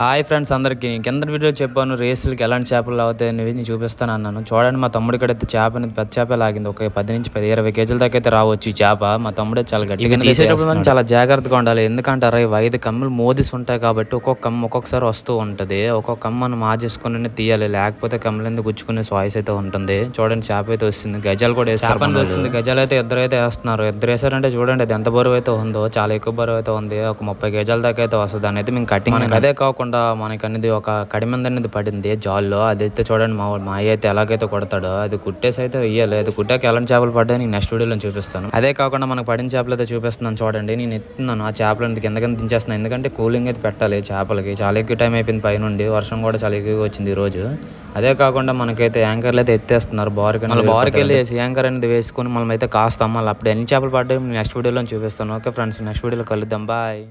Hi friends అందరికీ కింద video చెప్పాను రేసులకి ఎలాంటి చేపలు అవుతాయి అనేది నేను చూపిస్తాను అన్నాను. చూడండి మా తమ్ముడి అయితే చేప అనేది పెద్ద చేప లాగింది. ఒక 10 నుంచి 20 కేజీల దాకా అయితే రావచ్చు ఈ చేప. మా తమ్ముడే చాలా గట్టిగా తీసేటప్పుడు మనం చాలా జాగ్రత్తగా ఉండాలి. ఎందుకంటే 5 కమ్మలు మోదిసి ఉంటాయి కాబట్టి ఒక్కొక్క కమ్మ ఒక్కొక్కసారి వస్తూ ఉంటుంది. ఒక్కొక్క కమ్మ మనం ఆజేసుకుని తీయాలి, లేకపోతే కమ్మలన్నీ గుచ్చుకునే వాయిస్ అయితే ఉంటుంది. చూడండి చేప అయితే వస్తుంది, గజాలు కూడా వేస్తుంది. గజాలు అయితే ఇద్దరు వేస్తున్నారు. ఇద్దరు వేసారంటే చూడండి అది ఎంత బరువు అయితే ఉందో, చాలా ఎక్కువ బరువు అయితే ఉంది. ఒక 30 కేజీల దాకా అయితే వస్తుంది. దాని అయితే మేము కటింగ్ అదే కాకుండా మనకి అనేది ఒక కడిమంది అనేది పడింది జాల్లో. అదైతే చూడండి మా అయ్య అయితే ఎలాగైతే కొడతాడో అది కుట్టేసి అయితే వెయ్యాలి. అది కుట్టాక ఎలాంటి చేపలు పడ్డాయి నేను నెక్స్ట్ వీడియోలో చూపిస్తాను. అదే కాకుండా మనకు పడిన చేపలు అయితే చూపిస్తున్నాను చూడండి. నేను ఎత్తున్నాను ఆ చేపలు కింద దించేస్తున్నాను, ఎందుకంటే కూలింగ్ అయితే పెట్టాలి చేపలకి. చాలా ఎక్కువ టైం అయిపోయింది పైనుండి, వర్షం కూడా చాలా ఎక్కువగా వచ్చింది ఈ రోజు. అదే కాకుండా మనకైతే యాంకర్లు అయితే ఎత్తేస్తున్నారు బార్కి వెళ్ళి యాంకర్ అనేది వేసుకుని మనం అయితే కాస్తాం. మళ్ళీ అప్పుడు ఎన్ని చేపలు పడ్డాయి నెక్స్ట్ వీడియోలో చూపిస్తాను. ఓకే ఫ్రెండ్స్, నెక్స్ట్ వీడియోలో కలుద్దాం. బాయ్.